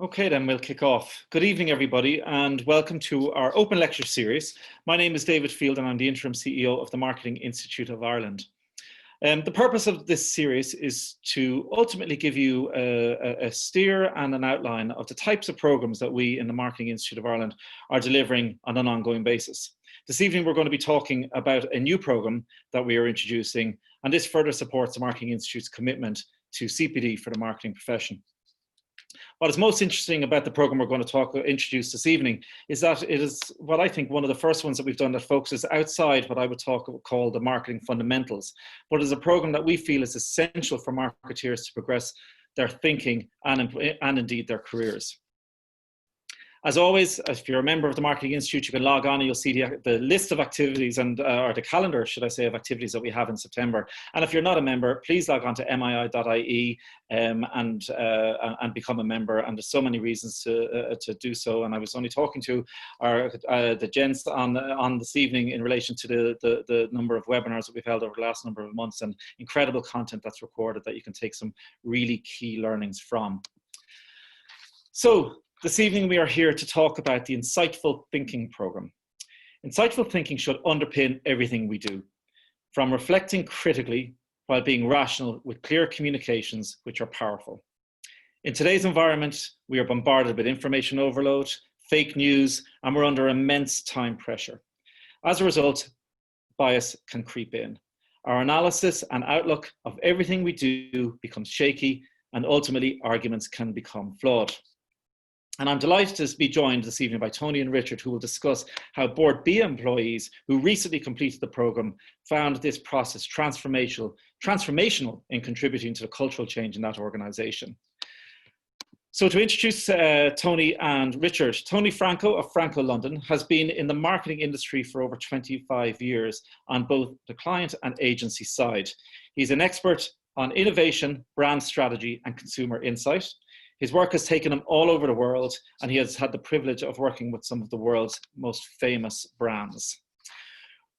Okay, then we'll kick off. Good evening, everybody, and welcome to our open lecture series. My name is David Field, and I'm the interim CEO of the Marketing Institute of Ireland. The purpose of this series is to ultimately give you a steer and an outline of the types of programs that we in the Marketing Institute of Ireland are delivering on an ongoing basis. This evening, we're going to be talking about a new program that we are introducing, and this further supports the Marketing Institute's commitment to CPD for the marketing profession. What is most interesting about the program we're going to introduce this evening is that it is what I think one of the first ones that we've done that focuses outside what I would call the marketing fundamentals, but is a program that we feel is essential for marketeers to progress their thinking and indeed their careers. As always, if you're a member of the Marketing Institute, you can log on and you'll see the list of activities or the calendar, should I say, of activities that we have in September. And if you're not a member, please log on to mii.ie and become a member. And there's so many reasons to do so. And I was only talking to the gents on this evening in relation to the number of webinars that we've held over the last number of months, and incredible content that's recorded that you can take some really key learnings from. So, this evening, we are here to talk about the Insightful Thinking program. Insightful thinking should underpin everything we do, from reflecting critically while being rational with clear communications, which are powerful. In today's environment, we are bombarded with information overload, fake news, and we're under immense time pressure. As a result, bias can creep in. Our analysis and outlook of everything we do becomes shaky, and ultimately arguments can become flawed. And I'm delighted to be joined this evening by Tony and Richard, who will discuss how Bord Bia employees who recently completed the program found this process transformational in contributing to the cultural change in that organization. So to introduce Tony and Richard, Tony Franco of Franco London has been in the marketing industry for over 25 years on both the client and agency side. He's an expert on innovation, brand strategy, and consumer insight. His work has taken him all over the world, and he has had the privilege of working with some of the world's most famous brands.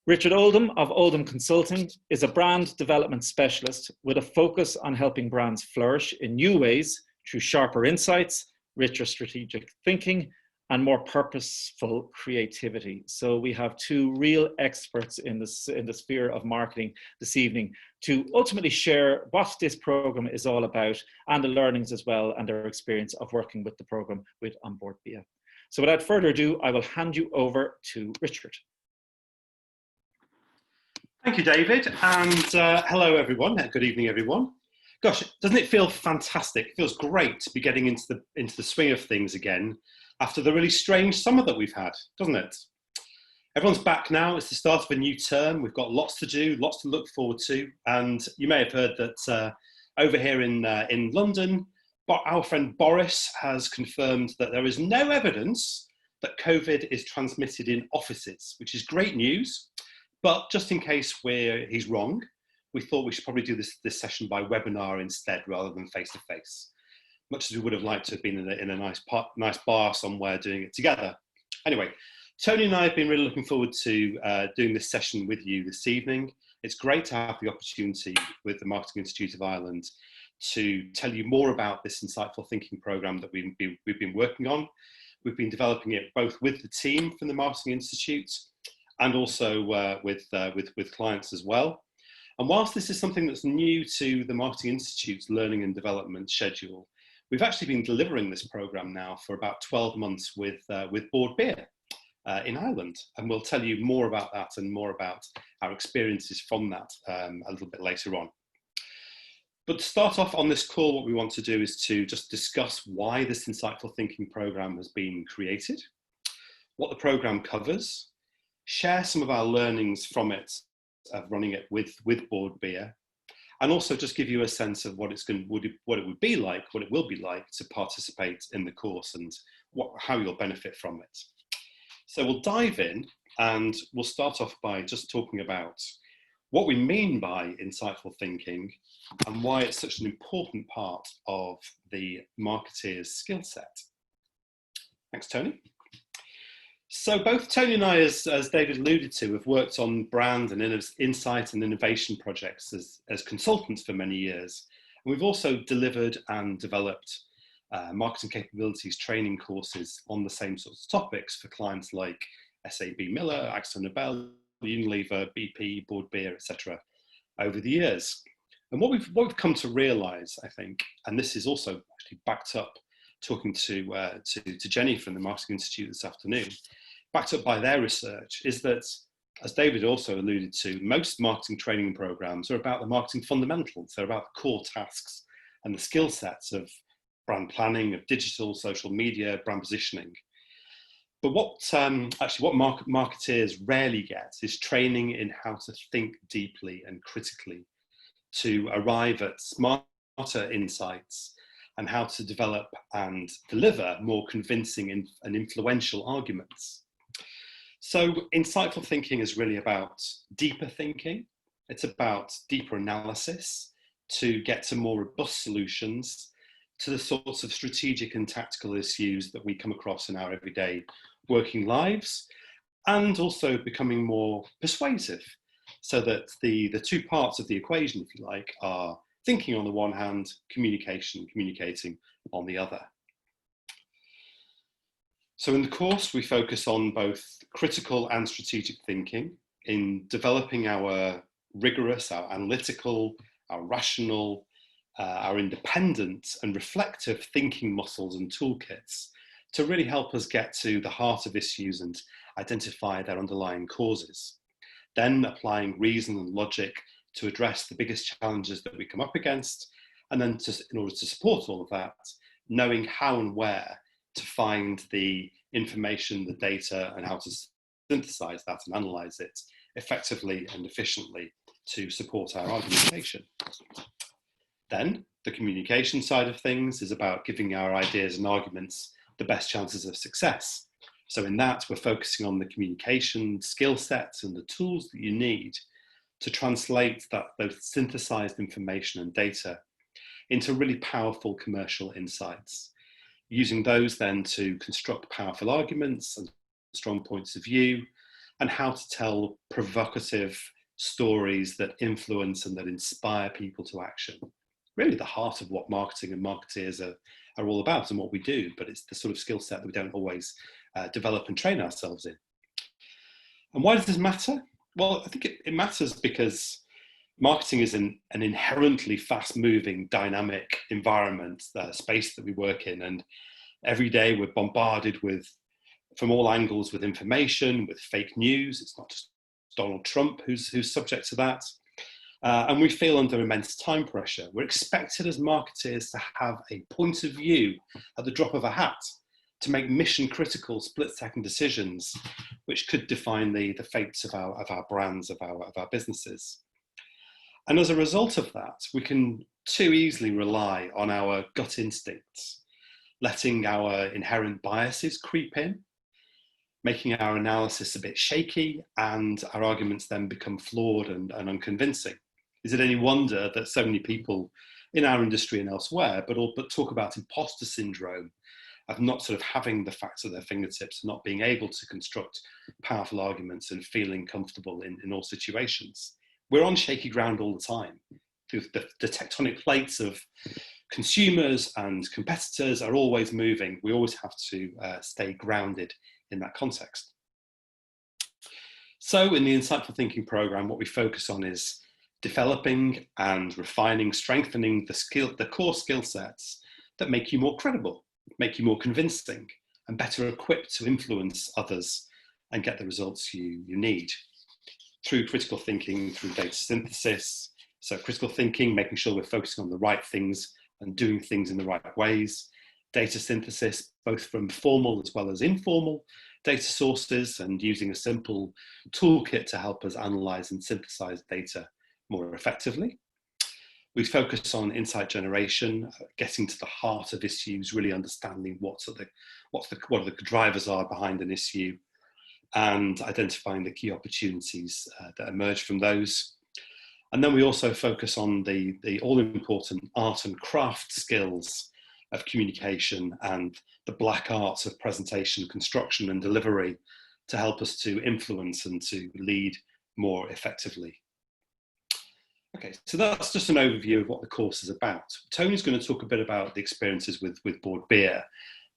Richard Oldham of Oldham Consulting is a brand development specialist with a focus on helping brands flourish in new ways through sharper insights, richer strategic thinking, and more purposeful creativity. So we have two real experts in the sphere of marketing this evening to ultimately share what this program is all about and the learnings as well and their experience of working with the program with Bord Bia. So without further ado, I will hand you over to Richard. Thank you, David, and hello everyone. Good evening, everyone. Gosh, doesn't it feel fantastic? It feels great to be getting into the swing of things again after the really strange summer that we've had, doesn't it? Everyone's back now. It's the start of a new term. We've got lots to do, lots to look forward to. And you may have heard that over here in London, our friend Boris has confirmed that there is no evidence that COVID is transmitted in offices, which is great news. But just in case he's wrong, we thought we should probably do this session by webinar instead rather than face-to-face. Much as we would have liked to have been in a nice bar somewhere doing it together. Anyway, Tony and I have been really looking forward to doing this session with you this evening. It's great to have the opportunity with the Marketing Institute of Ireland to tell you more about this Insightful Thinking program that we've been working on. We've been developing it both with the team from the Marketing Institute and also with clients as well. And whilst this is something that's new to the Marketing Institute's learning and development schedule, we've actually been delivering this program now for about 12 months with Bord Bia in Ireland. And we'll tell you more about that and more about our experiences from that a little bit later on. But to start off on this call, what we want to do is to just discuss why this Insightful Thinking program has been created, what the program covers, share some of our learnings from it, of running it with Bord Bia, and also just give you a sense of what it will be like to participate in the course and how you'll benefit from it. So we'll dive in and we'll start off by just talking about what we mean by insightful thinking and why it's such an important part of the marketeer's skill set. Thanks, Tony. So both Tony and I, as David alluded to, have worked on brand and insight and innovation projects as consultants for many years. And we've also delivered and developed marketing capabilities training courses on the same sorts of topics for clients like SAB Miller, AkzoNobel, Unilever, BP, Bord Bia, etc. over the years. And what we've come to realise, I think, and this is also actually backed up, talking to Jenny from the Marketing Institute this afternoon, backed up by their research, is that, as David also alluded to, most marketing training programs are about the marketing fundamentals. They're about the core tasks and the skill sets of brand planning, of digital, social media, brand positioning. But what marketeers rarely get is training in how to think deeply and critically, to arrive at smarter insights, and how to develop and deliver more convincing and influential arguments. So insightful thinking is really about deeper thinking. It's about deeper analysis to get to more robust solutions to the sorts of strategic and tactical issues that we come across in our everyday working lives, and also becoming more persuasive, so that the two parts of the equation, if you like, are thinking on the one hand, communicating on the other. So in the course, we focus on both critical and strategic thinking in developing our rigorous, our analytical, our rational, our independent and reflective thinking muscles and toolkits to really help us get to the heart of issues and identify their underlying causes. Then applying reason and logic to address the biggest challenges that we come up against, and then in order to support all of that, knowing how and where to find the information, the data, and how to synthesize that and analyze it effectively and efficiently to support our argumentation. Then the communication side of things is about giving our ideas and arguments the best chances of success. So in that, we're focusing on the communication skill sets and the tools that you need to translate those synthesized information and data into really powerful commercial insights, using those then to construct powerful arguments and strong points of view, and how to tell provocative stories that influence and that inspire people to action. Really the heart of what marketing and marketeers are all about and what we do, but it's the sort of skill set that we don't always develop and train ourselves in. And why does this matter? Well, I think it matters because marketing is an inherently fast-moving, dynamic environment, the space that we work in, and every day we're bombarded from all angles with information, with fake news. It's not just Donald Trump who's subject to that. And we feel under immense time pressure. We're expected as marketeers to have a point of view at the drop of a hat, to make mission critical split-second decisions, which could define the fates of our brands, of our businesses. And as a result of that, we can too easily rely on our gut instincts, letting our inherent biases creep in, making our analysis a bit shaky, and our arguments then become flawed and unconvincing. Is it any wonder that so many people in our industry and elsewhere, but talk about imposter syndrome, of not sort of having the facts at their fingertips, not being able to construct powerful arguments and feeling comfortable in all situations? We're on shaky ground all the time. The tectonic plates of consumers and competitors are always moving. We always have to stay grounded in that context. So in the Insightful Thinking program, what we focus on is developing and refining, strengthening the core skill sets that make you more credible, make you more convincing, and better equipped to influence others and get the results you need. Through critical thinking, through data synthesis. So critical thinking, making sure we're focusing on the right things and doing things in the right ways. Data synthesis, both from formal as well as informal data sources, and using a simple toolkit to help us analyze and synthesize data more effectively. We focus on insight generation, getting to the heart of issues, really understanding what the drivers are behind an issue, and identifying the key opportunities that emerge from those. And then we also focus on the all-important art and craft skills of communication and the black arts of presentation, construction and delivery to help us to influence and to lead more effectively. Okay, so that's just an overview of what the course is about. Tony's going to talk a bit about the experiences with Bord Bia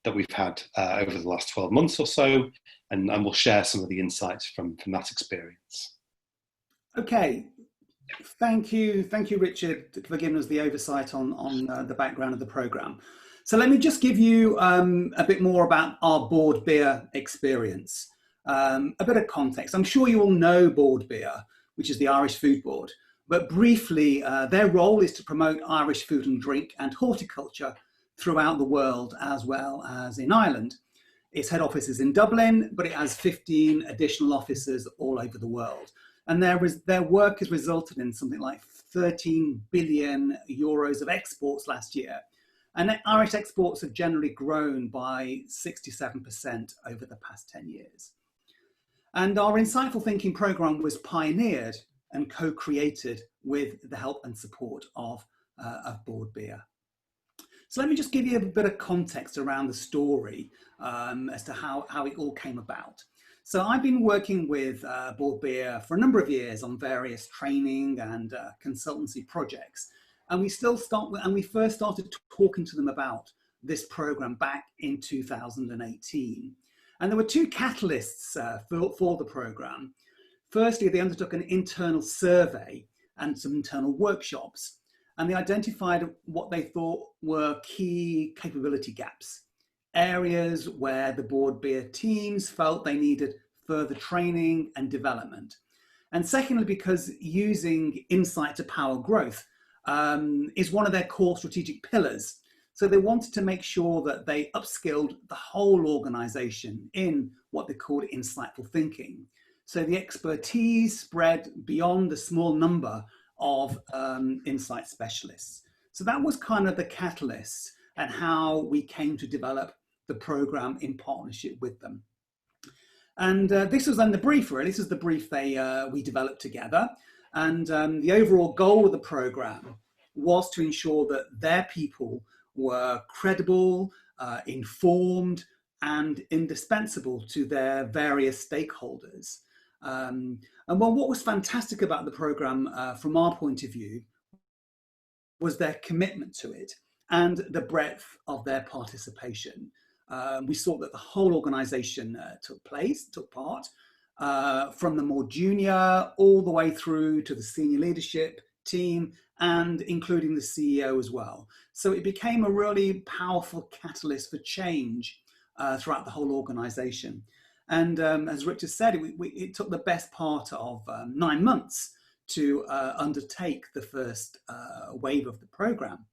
that we've had over the last 12 months or so, and we'll share some of the insights from that experience. Okay, thank you, Richard, for giving us the oversight on the background of the programme. So let me just give you a bit more about our Bord Bia experience, a bit of context. I'm sure you all know Bord Bia, which is the Irish Food Board, but briefly, their role is to promote Irish food and drink and horticulture throughout the world, as well as in Ireland. Its head office is in Dublin, but it has 15 additional offices all over the world. And their work has resulted in something like 13 billion euros of exports last year. And Irish exports have generally grown by 67% over the past 10 years. And our Insightful Thinking programme was pioneered and co-created with the help and support of Bord Bia. So let me just give you a bit of context around the story as to how it all came about. So I've been working with Bord Bia for a number of years on various training and consultancy projects. And we first started talking to them about this program back in 2018. And there were two catalysts for the program. Firstly, they undertook an internal survey and some internal workshops, and they identified what they thought were key capability gaps, areas where the Bord Bia teams felt they needed further training and development. And secondly, because using insight to power growth is one of their core strategic pillars. So they wanted to make sure that they upskilled the whole organization in what they called insightful thinking. So the expertise spread beyond the small number of insight specialists. So that was kind of the catalyst and how we came to develop the program in partnership with them. And this was then the brief, really. This is the brief we developed together. And the overall goal of the program was to ensure that their people were credible, informed, and indispensable to their various stakeholders. And well, what was fantastic about the program from our point of view was their commitment to it and the breadth of their participation. We saw that the whole organization took part, from the more junior all the way through to the senior leadership team and including the CEO as well. So it became a really powerful catalyst for change throughout the whole organization. And as Richard said, it took the best part of 9 months to undertake the first wave of the program.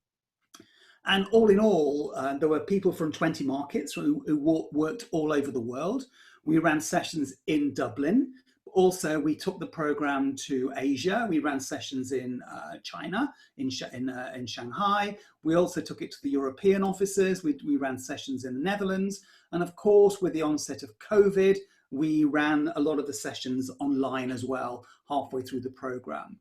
And all in all, there were people from 20 markets who worked all over the world. We ran sessions in Dublin. Also, we took the program to Asia. We ran sessions in China, in Shanghai. We also took it to the European offices. We ran sessions in the Netherlands. And of course, with the onset of COVID, we ran a lot of the sessions online as well, halfway through the program.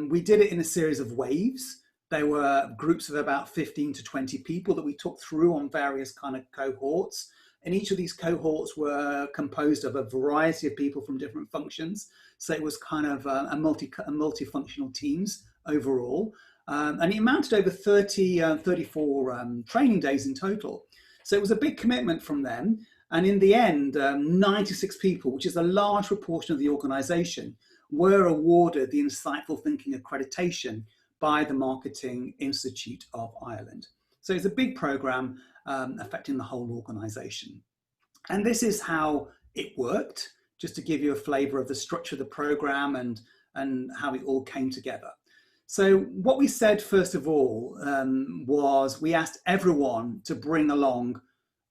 We did it in a series of waves. There were groups of about 15 to 20 people that we took through on various kind of cohorts. And each of these cohorts were composed of a variety of people from different functions. So it was kind of a multifunctional teams overall. And it amounted over 34 training days in total. So it was a big commitment from them. And in the end, 96 people, which is a large proportion of the organization, were awarded the Insightful Thinking accreditation by the Marketing Institute of Ireland. So it's a big program affecting the whole organization. And this is how it worked, just to give you a flavor of the structure of the program and how it all came together. So what we said, first of all, was we asked everyone to bring along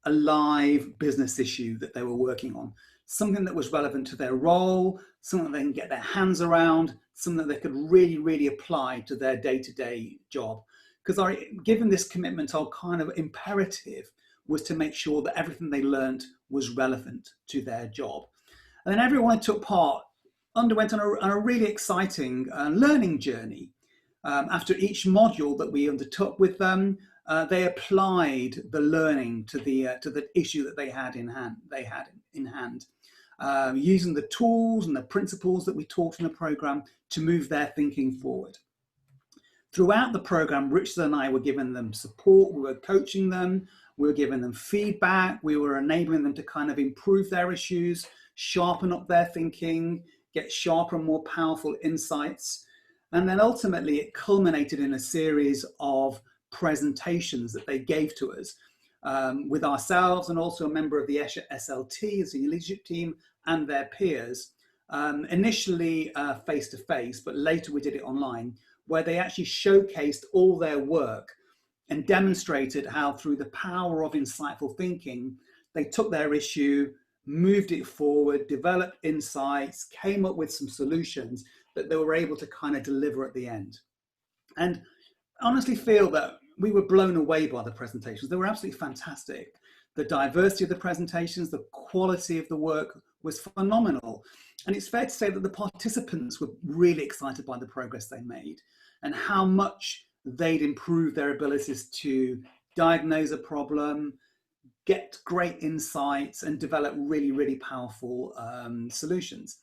a live business issue that they were working on, something that was relevant to their role, something they can get their hands around, something that they could really, really apply to their day-to-day job. Because given this commitment, our kind of imperative was to make sure that everything they learned was relevant to their job. And then everyone who took part underwent on a really exciting learning journey. After each module that we undertook with them, they applied the learning to the issue that they had in hand. using the tools and the principles that we taught in the program to move their thinking forward. Throughout the program, Richard and I were giving them support, we were coaching them, we were giving them feedback, we were enabling them to kind of improve their issues, sharpen up their thinking, get sharper and more powerful insights. And then ultimately it culminated in a series of presentations that they gave to us with ourselves and also a member of the SLT, the senior leadership team, and their peers, initially face-to-face, but later we did it online, where they actually showcased all their work and demonstrated how through the power of insightful thinking, they took their issue, moved it forward, developed insights, came up with some solutions that they were able to kind of deliver at the end. And I honestly feel that we were blown away by the presentations. They were absolutely fantastic. The diversity of the presentations, the quality of the work was phenomenal. And it's fair to say that the participants were really excited by the progress they made and how much they'd improved their abilities to diagnose a problem, get great insights, and develop really, really powerful solutions.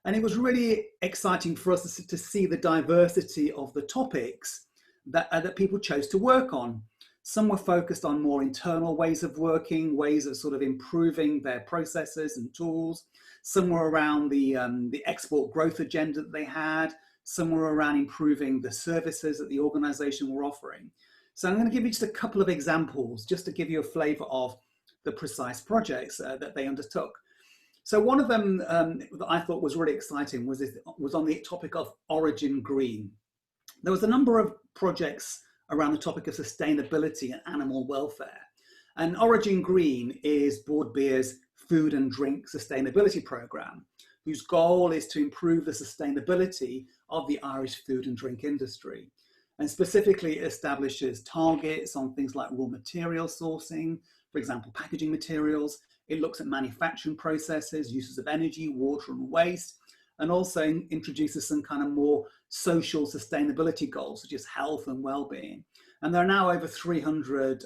And it was really exciting for us to see the diversity of the topics that people chose to work on. Some were focused on more internal ways of working, ways of sort of improving their processes and tools. Some were around the export growth agenda that they had. Some were around improving the services that the organization were offering. So I'm going to give you just a couple of examples just to give you a flavor of the precise projects that they undertook. So one of them that I thought was really exciting was on the topic of Origin Green. There was a number of projects around the topic of sustainability and animal welfare. And Origin Green is Bord Bia's food and drink sustainability program, whose goal is to improve the sustainability of the Irish food and drink industry. And specifically establishes targets on things like raw material sourcing, for example, packaging materials. It looks at manufacturing processes, uses of energy, water and waste, and also introduces some kind of more social sustainability goals, such as health and well-being. And there are now over 300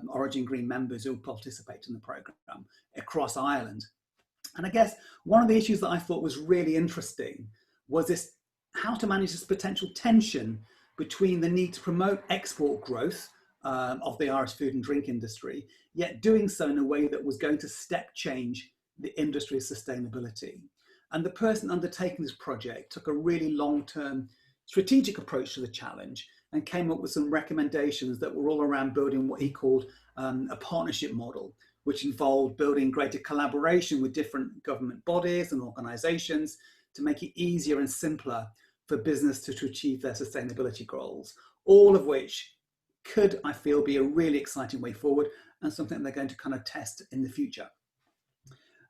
Origin Green members who participate in the program across Ireland. And I guess one of the issues that I thought was really interesting was this, how to manage this potential tension between the need to promote export growth of the Irish food and drink industry, yet doing so in a way that was going to step change the industry's sustainability. And the person undertaking this project took a really long-term strategic approach to the challenge and came up with some recommendations that were all around building what he called a partnership model, which involved building greater collaboration with different government bodies and organizations to make it easier and simpler for business to achieve their sustainability goals, all of which could, I feel, be a really exciting way forward and something they're going to kind of test in the future.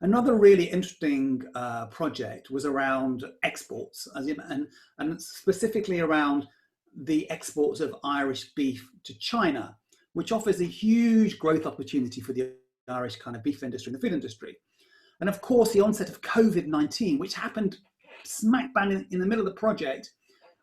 Another really interesting project was around exports, and specifically around the exports of Irish beef to China, which offers a huge growth opportunity for the Irish kind of beef industry and the food industry. And of course, the onset of COVID-19, which happened smack bang in the middle of the project,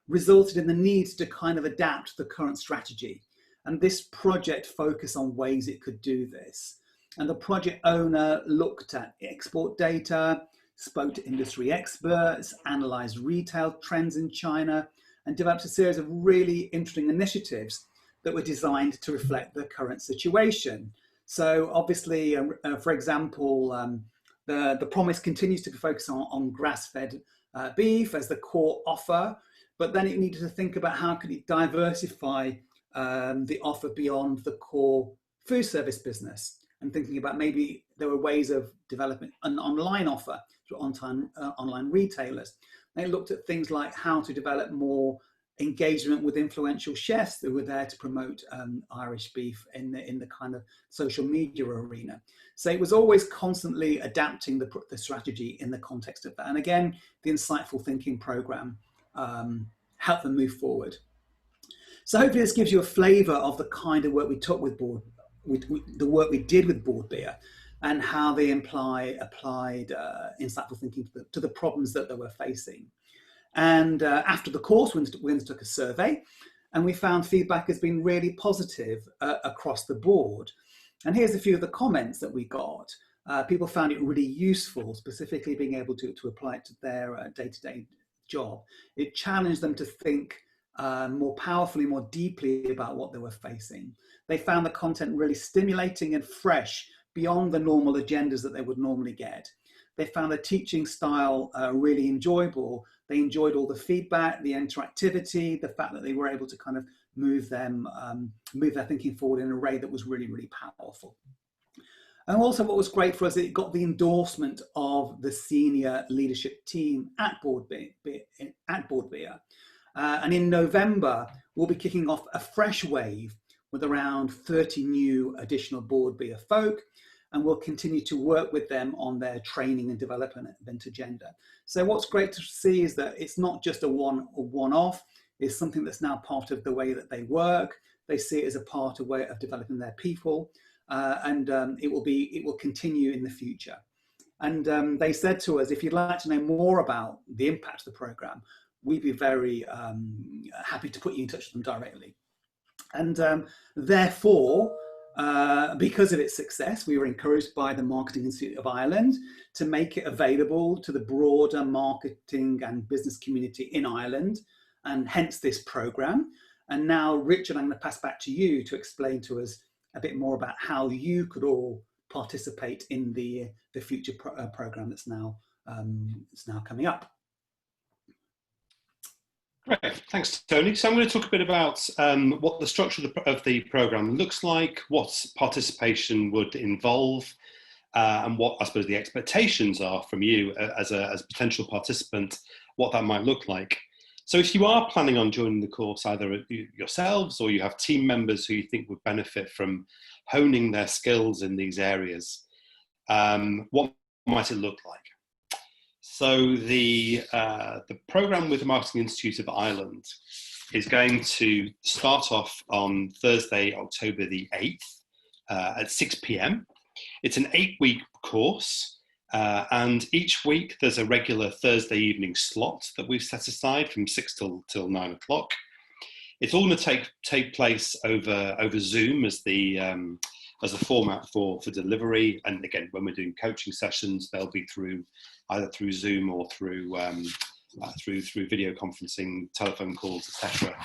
resulted in the need to kind of adapt the current strategy. And this project focused on ways it could do this. And the project owner looked at export data, spoke to industry experts, analyzed retail trends in China, and developed a series of really interesting initiatives that were designed to reflect the current situation. So obviously, for example, the promise continues to be focused on grass-fed beef as the core offer, but then it needed to think about how could it diversify the offer beyond the core food service business, and thinking about maybe there were ways of developing an online offer through online retailers. They looked at things like how to develop more engagement with influential chefs that were there to promote Irish beef in the kind of social media arena. So it was always constantly adapting the strategy in the context of that. And again, the insightful thinking program helped them move forward. So hopefully this gives you a flavor of the kind of work we took with the work we did with Bord Bia, and how they applied insightful thinking to the problems that they were facing. And after the course, we undertook a survey, and we found feedback has been really positive across the board. And here's a few of the comments that we got. People found it really useful, specifically being able to apply it to their day-to-day job. It challenged them to think more powerfully, more deeply about what they were facing. They found the content really stimulating and fresh beyond the normal agendas that they would normally get. They found the teaching style really enjoyable. They enjoyed all the feedback, the interactivity, the fact that they were able to kind of move their thinking forward in a way that was really, really powerful. And also what was great for us, it got the endorsement of the senior leadership team at Bord Bia. And in November, we'll be kicking off a fresh wave with around 30 new additional Bord Bia folk, and we'll continue to work with them on their training and development agenda. So what's great to see is that it's not just a one-off, it's something that's now part of the way that they work. They see it as a part of way of developing their people, and it will continue in the future. And they said to us, if you'd like to know more about the impact of the program, we'd be very happy to put you in touch with them directly. And therefore, because of its success, we were encouraged by the Marketing Institute of Ireland to make it available to the broader marketing and business community in Ireland, and hence this program. And now, Richard, I'm going to pass back to you to explain to us a bit more about how you could all participate in the future program that's now coming up. Great, thanks, Tony. So I'm going to talk a bit about what the structure of the programme looks like, what participation would involve, and what I suppose the expectations are from you as a potential participant, what that might look like. So if you are planning on joining the course, either yourselves or you have team members who you think would benefit from honing their skills in these areas, what might it look like? So the programme with the Marketing Institute of Ireland is going to start off on Thursday, October the 8th at 6 p.m. It's an 8-week course, and each week there's a regular Thursday evening slot that we've set aside from 6 till 9 o'clock. It's all going to take place over Zoom as the format for delivery. And again, when we're doing coaching sessions, they'll be either through Zoom or through video conferencing, telephone calls, etc.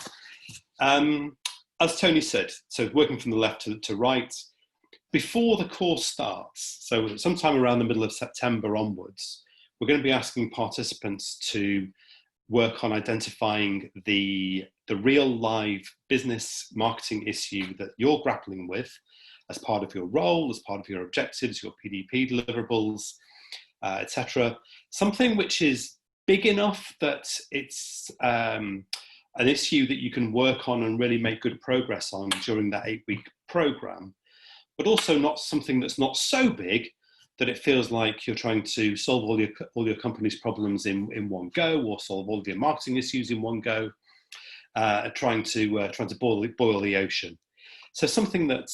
As Tony said, so working from the left to right, before the course starts, so sometime around the middle of September onwards, we're going to be asking participants to work on identifying the real live business marketing issue that you're grappling with as part of your role, as part of your objectives, your PDP deliverables, etc. Something which is big enough that it's an issue that you can work on and really make good progress on during that 8-week program, but also not something that's not so big that it feels like you're trying to solve all your company's problems in one go, or solve all of your marketing issues in one go, trying to boil the ocean. So something that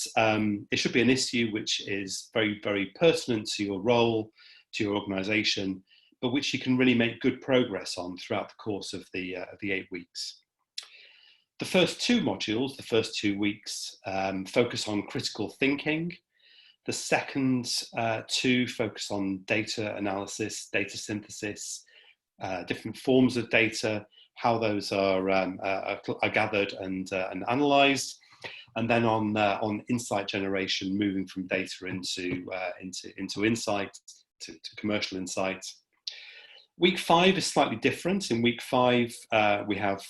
it should be an issue which is very, very pertinent to your role, to your organisation, but which you can really make good progress on throughout the course of the 8 weeks. The first 2 modules, the first 2 weeks, focus on critical thinking. The second 2 focus on data analysis, data synthesis, different forms of data, how those are gathered and analysed, and then on insight generation, moving from data into insight, to commercial insight. Week 5 is slightly different. In week 5, we have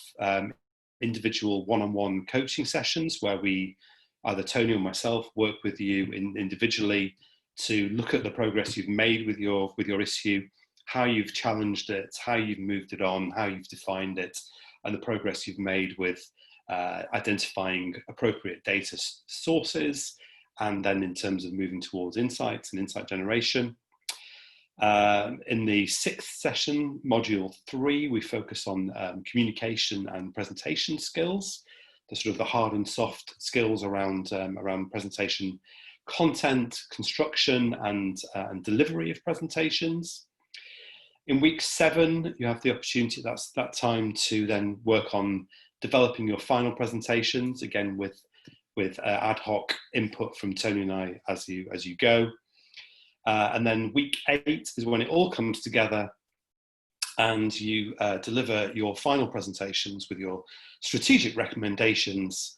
individual one-on-one coaching sessions where we, either Tony or myself, work with you individually to look at the progress you've made with your issue, how you've challenged it, how you've moved it on, how you've defined it, and the progress you've made with identifying appropriate data sources, and then in terms of moving towards insights and insight generation. In the 6th session, module 3, we focus on communication and presentation skills, the sort of the hard and soft skills around presentation content, construction, and delivery of presentations. In week 7, you have the opportunity, that's that time to then work on developing your final presentations, again with ad hoc input from Tony and I as you go. And then week 8 is when it all comes together and you deliver your final presentations with your strategic recommendations,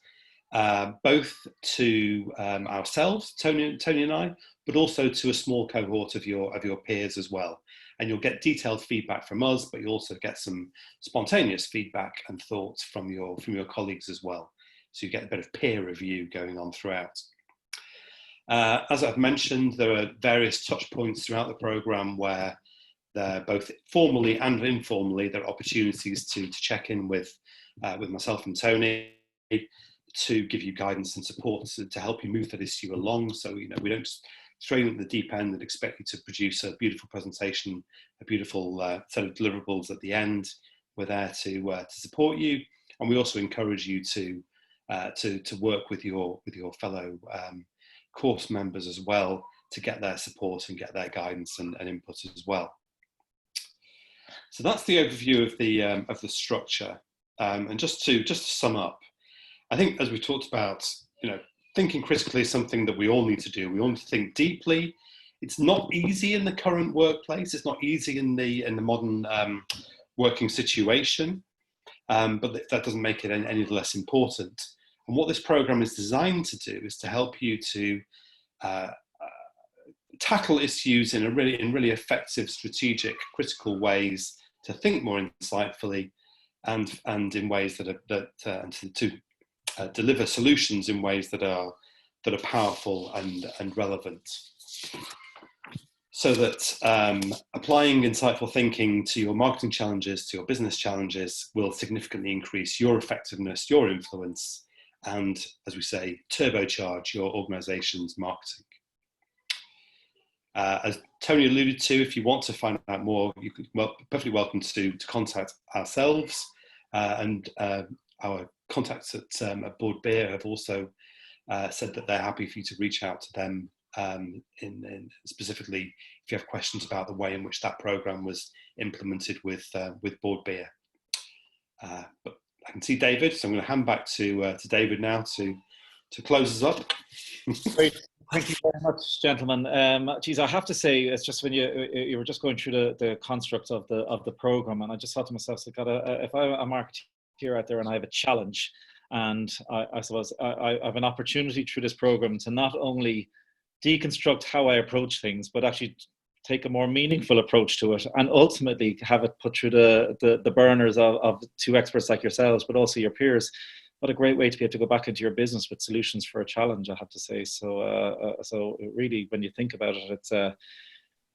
both to ourselves, Tony and I, but also to a small cohort of your peers as well. And you'll get detailed feedback from us, but you'll also get some spontaneous feedback and thoughts from your colleagues as well. So you get a bit of peer review going on throughout. As I've mentioned, there are various touch points throughout the programme where both formally and informally there are opportunities to check in with myself and Tony to give you guidance and support to help you move that issue along. So, we don't just throw you at the deep end and expect you to produce a beautiful presentation, a beautiful set of deliverables at the end. We're there to support you, and we also encourage you to work with your fellow course members as well to get their support and get their guidance and input as well. So that's the overview of the structure. And just to sum up, I think as we talked about, thinking critically is something that we all need to do. We all need to think deeply. It's not easy in the current workplace. It's not easy in the modern working situation, but that doesn't make it any less important. And what this program is designed to do is to help you to tackle issues in really effective, strategic, critical ways, to think more insightfully, and in ways to deliver solutions in ways that are powerful and relevant. So that applying insightful thinking to your marketing challenges, to your business challenges, will significantly increase your effectiveness, your influence, and, as we say, turbocharge your organization's marketing. As Tony alluded to, if you want to find out more, you could perfectly welcome to contact ourselves, and our contacts at Bord Bia have also said that they're happy for you to reach out to them in specifically if you have questions about the way in which that program was implemented with Bord Bia. But I can see David, so I'm going to hand back to David now to close us up. Great. Thank you very much, gentlemen. Geez, I have to say, it's just when you were just going through the construct of the program, and I just thought to myself, so if I'm a marketeer out there and I have a challenge, and I suppose I have an opportunity through this program to not only deconstruct how I approach things, but actually take a more meaningful approach to it, and ultimately have it put through the burners of two experts like yourselves, but also your peers. What a great way to be able to go back into your business with solutions for a challenge, I have to say. So, so really, when you think about it,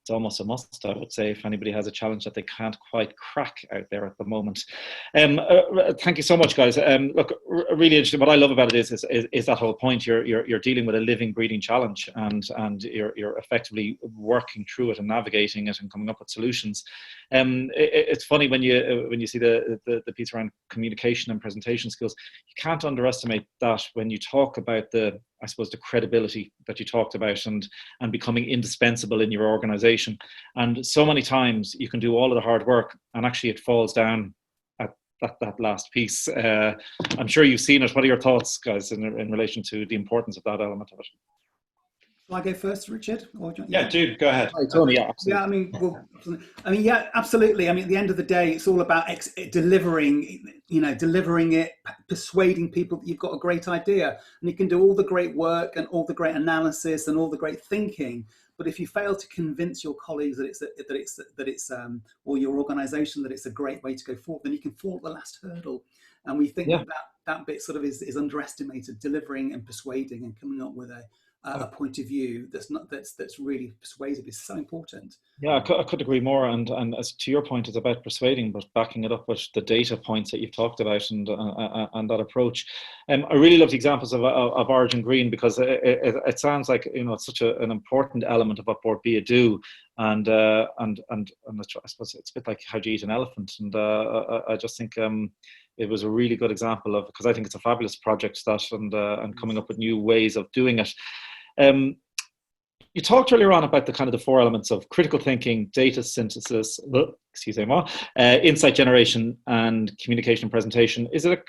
it's almost a must, I would say, if anybody has a challenge that they can't quite crack out there at the moment. Thank you so much, guys. Look, really interesting. What I love about it is that whole point. You're dealing with a living, breathing challenge, and you're effectively working through it and navigating it and coming up with solutions. It's funny when you see the piece around communication and presentation skills. You can't underestimate that when you talk about the credibility that you talked about and becoming indispensable in your organization. And so many times you can do all of the hard work and actually it falls down at that last piece. I'm sure you've seen it. What are your thoughts, guys, in relation to the importance of that element of it? Shall I go first, Richard? Or yeah, dude, go ahead. Hi, Tony. Yeah, absolutely. Yeah, absolutely. I mean, at the end of the day, it's all about delivering it, persuading people that you've got a great idea, and you can do all the great work and all the great analysis and all the great thinking. But if you fail to convince your colleagues that it's or your organisation that it's a great way to go forward, then you can fall at the last hurdle. And we think that bit sort of is underestimated. Delivering and persuading and coming up with a point of view that's really persuasive is so important. Yeah, I could agree more. And as to your point, it's about persuading, but backing it up with the data points that you've talked about and that approach. I really love the examples of Origin Green, because it sounds like it's such an important element of what Bord Bia do. And I suppose it's a bit like how do you eat an elephant. And I just think it was a really good example of, because I think it's a fabulous project and coming up with new ways of doing it. You talked earlier on about the kind of the four elements of critical thinking, data synthesis, insight generation, and communication and presentation. Is it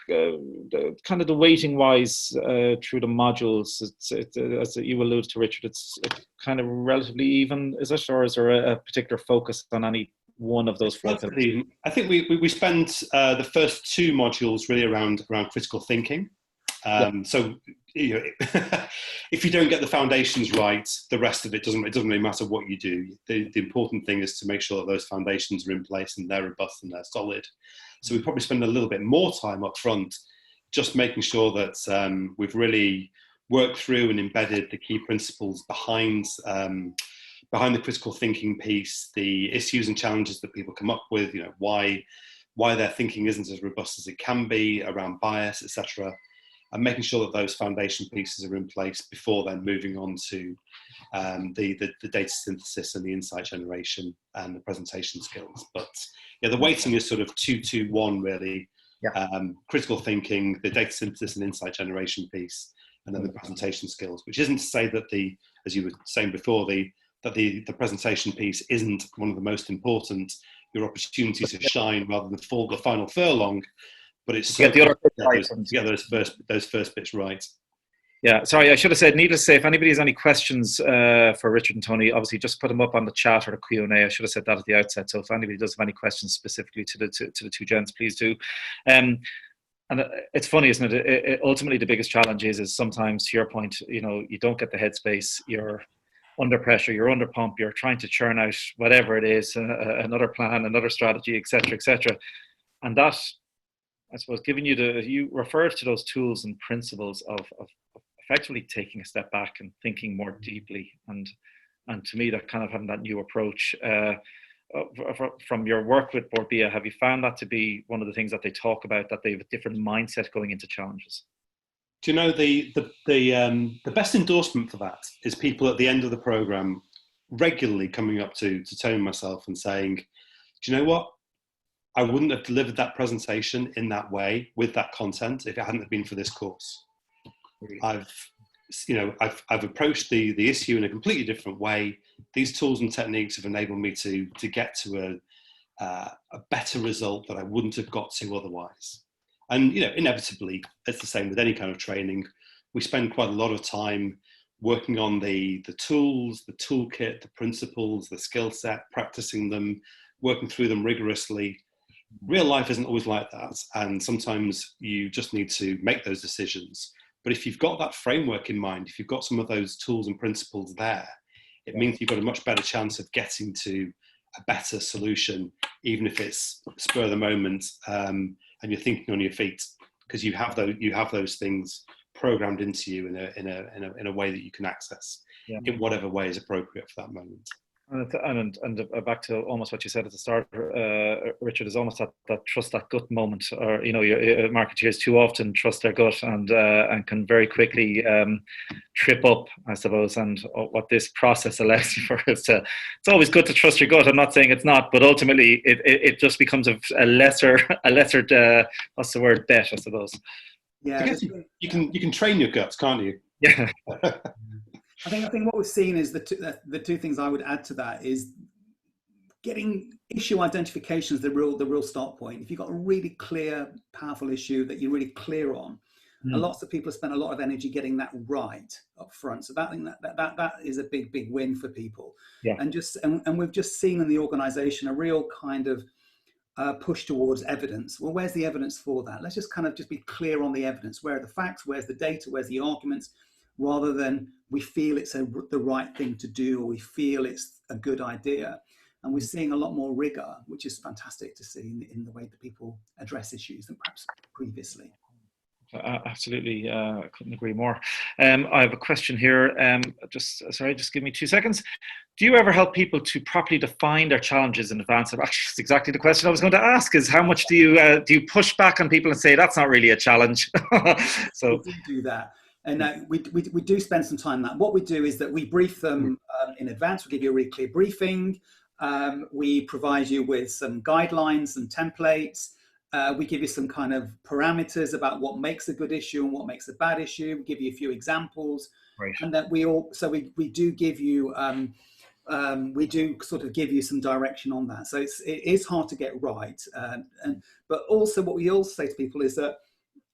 kind of the weighting wise through the modules? As you alluded to, Richard, it's kind of relatively even, is it? Or is there a particular focus on any one of those four things? I think we spent the first two modules really around critical thinking. So, you know, if you don't get the foundations right, the rest of it doesn't really matter what you do. The important thing is to make sure that those foundations are in place and they're robust and they're solid. So we probably spend a little bit more time up front just making sure that we've really worked through and embedded the key principles behind the critical thinking piece, the issues and challenges that people come up with, you know, why their thinking isn't as robust as it can be, around bias, etc. And making sure that those foundation pieces are in place before then moving on to the data synthesis and the insight generation and the presentation skills. But yeah, the weighting is sort of 2-2-1 really. Yeah. Critical thinking, the data synthesis and insight generation piece, and then the presentation skills, which isn't to say that as you were saying before, that the presentation piece isn't one of the most important, your opportunity to shine rather than fall the final furlong. But it's get the other right. those first bits right. Yeah, sorry, I should have said, needless to say, if anybody has any questions for Richard and Tony, obviously just put them up on the chat or the Q&A. I should have said that at the outset. So if anybody does have any questions specifically to the two gents, please do. And it's funny, isn't it? Ultimately, the biggest challenge is sometimes, to your point, you know, you don't get the headspace. You're under pressure. You're under pump. You're trying to churn out whatever it is, another plan, another strategy, etc., etc. And that, I suppose, giving you referred to those tools and principles of effectively taking a step back and thinking more deeply, and to me, that kind of having that new approach. From your work with Bord Bia, have you found that to be one of the things that they talk about, that they have a different mindset going into challenges? Do you know, the best endorsement for that is people at the end of the program regularly coming up to Tony and myself and saying, do you know what? I wouldn't have delivered that presentation in that way with that content if it hadn't been for this course. I've approached the issue in a completely different way. These tools and techniques have enabled me to get to a better result that I wouldn't have got to otherwise. And, you know, inevitably, it's the same with any kind of training. We spend quite a lot of time working on the tools, the toolkit, the principles, the skill set, practicing them, working through them rigorously. Real life isn't always like that, and sometimes you just need to make those decisions. But if you've got that framework in mind, if you've got some of those tools and principles there, it means you've got a much better chance of getting to a better solution, even if it's spur of the moment, and you're thinking on your feet, because you have those things programmed into you in a way that you can access in whatever way is appropriate for that moment. And back to almost what you said at the start, Richard, is almost that trust that gut moment, or, you know, your marketeers too often trust their gut and can very quickly trip up, I suppose. And what this process allows you for is it's always good to trust your gut. I'm not saying it's not, but ultimately it just becomes a lesser what's the word, bet, I suppose. Yeah, I guess you can train your guts, can't you? Yeah. I think what we've seen is the two things I would add to that is getting issue identification is the real start point. If you've got a really clear, powerful issue that you're really clear on, and lots of people have spent a lot of energy getting that right up front. So that is a big win for people. Yeah. And we've just seen in the organisation a real kind of push towards evidence. Well, where's the evidence for that? Let's just be clear on the evidence. Where are the facts? Where's the data? Where's the arguments? Rather than we feel it's the right thing to do, or we feel it's a good idea. And we're seeing a lot more rigor, which is fantastic to see in the way that people address issues than perhaps previously. Absolutely, I couldn't agree more. I have a question here. Just give me 2 seconds. Do you ever help people to properly define their challenges in advance? Actually, that's exactly the question I was going to ask. Is how much do you push back on people and say that's not really a challenge? So we do that. And we do spend some time on that. What we do is that we brief them in advance. We give you a really clear briefing. We provide you with some guidelines and templates. We give you some kind of parameters about what makes a good issue and what makes a bad issue. We give you a few examples, Right. and that we do give you we do sort of give you some direction on that. So it is hard to get right, but also what we also say to people is that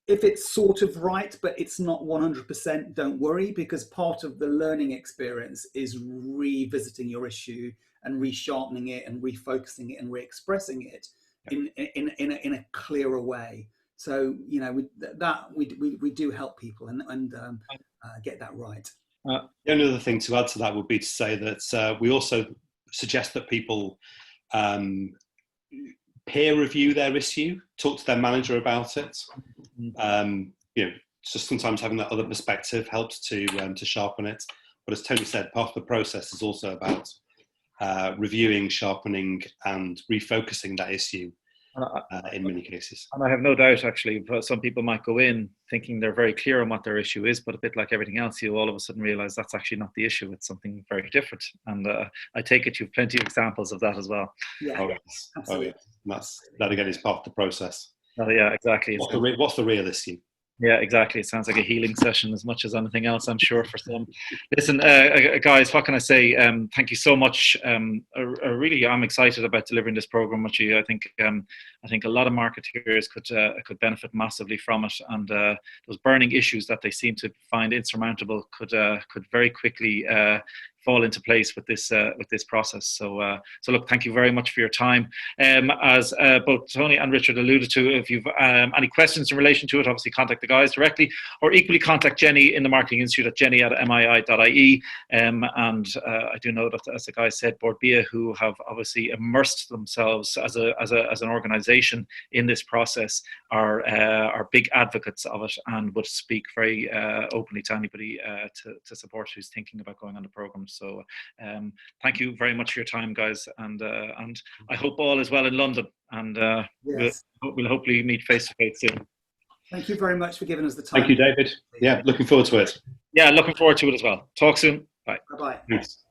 if it's sort of right, but it's not 100%, don't worry, because part of the learning experience is revisiting your issue and resharpening it and refocusing it and re-expressing it in a clearer way. So, you know, we do help people and get that right. The only other thing to add to that would be to say that we also suggest that people peer review their issue, talk to their manager about it. You know, just sometimes having that other perspective helps to sharpen it. But as Tony said, part of the process is also about reviewing, sharpening, and refocusing that issue in many cases. And I have no doubt, actually, some people might go in thinking they're very clear on what their issue is, but a bit like everything else, you all of a sudden realize that's actually not the issue. It's something very different. And I take it you've plenty of examples of that as well. Yeah, oh, yes. absolutely. Oh, yeah. That again is part of the process. Oh, yeah, exactly. What's the real issue? Yeah, exactly. It sounds like a healing session as much as anything else, I'm sure, for some. Listen, guys, what can I say? Thank you so much. I'm excited about delivering this program with you. I think a lot of marketeers could benefit massively from it, and those burning issues that they seem to find insurmountable could very quickly fall into place with this process. So look, thank you very much for your time. As both Tony and Richard alluded to, if you've any questions in relation to it, obviously contact the guys directly, or equally contact Jenny in the Marketing Institute at jenny@mii.ie. And I do know that, as the guys said, Bord Bia, who have obviously immersed themselves as an organisation in this process, are big advocates of it and would speak very openly to anybody to support who's thinking about going on the programme. So thank you very much for your time, guys, and I hope all is well in London, and Yes. we'll hopefully meet face to face soon. Thank you very much for giving us the time. Thank you, David. Yeah, looking forward to it. Yeah, looking forward to it as well. Talk soon. Bye. Bye-bye. Thanks.